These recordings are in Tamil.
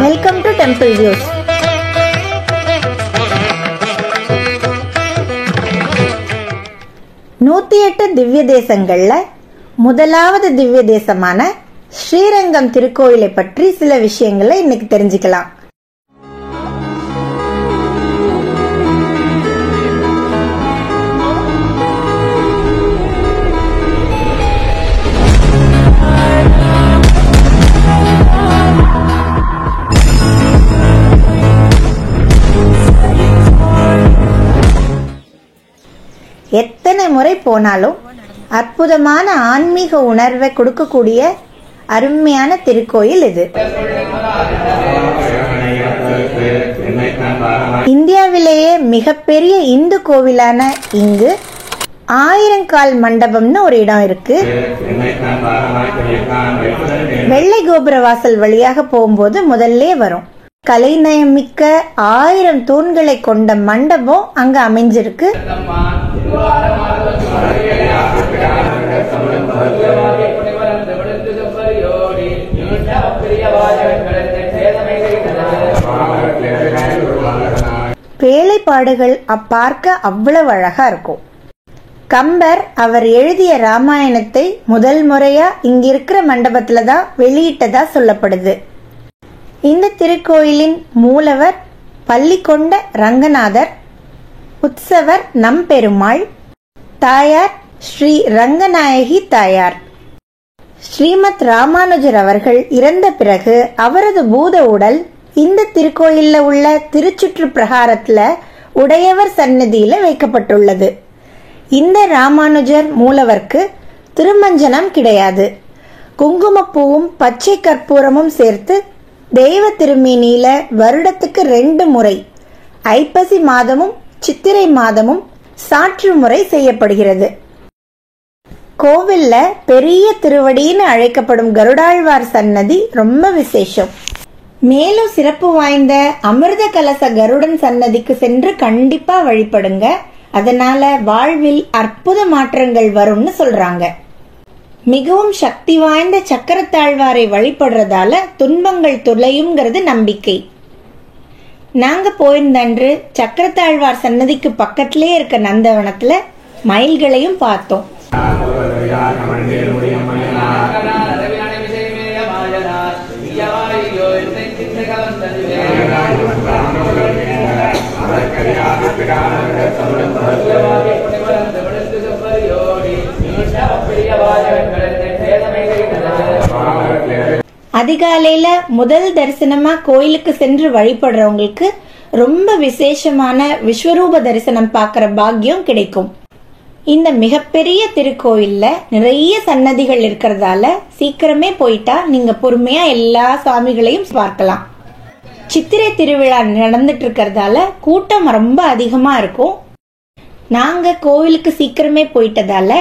Welcome to temple views. நூத்தி 8 திவ்ய தேசங்கள்ல முதலாவது திவ்ய தேசமான ஸ்ரீரங்கம் திருக்கோயிலை பற்றி சில விஷயங்களை இன்னைக்கு தெரிஞ்சுக்கலாம். எத்தனை முறை போனாலும் அற்புதமான ஆன்மீக உணர்வை கொடுக்கக்கூடிய அருமையான திருக்கோயில் இது. இந்தியாவிலேயே மிகப்பெரிய இந்து கோவிலான இங்கு 1000 கால் மண்டபம்னு ஒரு இடம் இருக்கு. வெள்ளை கோபுர வாசல் வழியாக போகும்போது முதல்ல வரும். கலைநயம் மிக்க 1000 தூண்களை கொண்ட மண்டபம் அங்க அமைஞ்சிருக்கு. வேலைப்பாடுகள் பார்க்க அவ்வளவு அழகா இருக்கும். கம்பர் அவர் எழுதிய ராமாயணத்தை முதல் முறையா இங்கிருக்கிற மண்டபத்துல தான் வெளியிட்டதா சொல்லப்படுது. இந்த திருக்கோயிலின் மூலவர் பள்ளிக்கொண்ட ரங்கநாதர், உற்சவர் நம்பெருமாள், தாயார் ஸ்ரீ ரங்கநாயகி தாயார். ஸ்ரீமத் ராமானுஜர் அவர்கள் இறந்த பிறகு அவரது பூத உடல் இந்த திருக்கோயில்ல உள்ள திருச்சுற்று பிரகாரத்துல உடையவர் சன்னதியில வைக்கப்பட்டுள்ளது. இந்த ராமானுஜர் மூலவருக்கு திருமஞ்சனம் கிடையாது. குங்குமப்பூவும் பச்சை கற்பூரமும் சேர்த்து தெய்வ திருமேனியில வருடத்துக்கு 2 முறை ஐப்பசி மாதமும் சித்திரை மாதமும் சாற்று முறை செய்யப்படுகிறது. கோவில்ல பெரிய திருவடின்னு அழைக்கப்படும் கருடாழ்வார் சன்னதி ரொம்ப விசேஷம். மேலும் சிறப்பு வாய்ந்த அமிர்த கலச கருடன் சன்னதிக்கு சென்று கண்டிப்பா வழிபடுங்க. அதனால வாழ்வில் அற்புத மாற்றங்கள் வரும்னு சொல்றாங்க. மிகவும் சக்தி வாய்ந்த சக்கரத்தாழ்வாரை வழிபடுறதால துன்பங்கள் தொலையுங்கிறது நம்பிக்கை. நாங்க போயிருந்தன்று சக்கரத்தாழ்வார் சன்னதிக்கு பக்கத்திலே இருக்க நந்தவனத்துல மயில்களையும் பார்த்தோம். அதிகாலையில முதல் தரிசனமா கோயிலுக்கு சென்று வழிபடுறவங்களுக்கு ரொம்ப விசேஷமான விஸ்வரூப தரிசனம் பார்க்கிற பாக்கியம் கிடைக்கும். இந்த மிகப்பெரிய திருக்கோயில்ல நிறைய சன்னதிகள் இருக்கிறதால சீக்கிரமே போயிட்டா நீங்க பொறுமையா எல்லா சுவாமிகளையும் பார்க்கலாம். சித்திரை திருவிழா நடந்துட்டு இருக்கிறதால கூட்டம் ரொம்ப அதிகமா இருக்கும். நாங்க கோவிலுக்கு சீக்கிரமே போயிட்டதால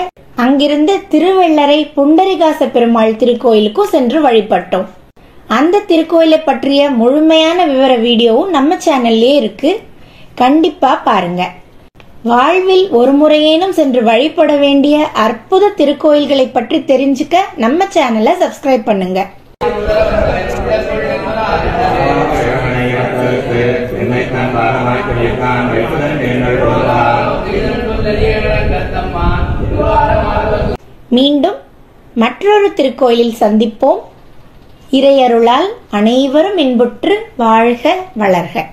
அங்கிருந்து திருவெள்ளரை புண்டரிகாச பெருமாள் திருக்கோயிலுக்கும் சென்று வழிபட்டோம். அந்த திருக்கோயிலை பற்றிய முழுமையான விவர வீடியோவும் நம்ம சேனல்லே இருக்கு, கண்டிப்பா பாருங்க. வாழ்வில் ஒரு முறையேனும் சென்று வழிபட வேண்டிய அற்புத திருக்கோயில்களை பற்றி தெரிஞ்சுக்க நம்ம சேனலை சப்ஸ்கிரைப் பண்ணுங்க. மீண்டும் மற்றொரு திருக்கோயிலில் சந்திப்போம். இறையருளால் அனைவரும் இன்புற்று வாழ்க வளர்க.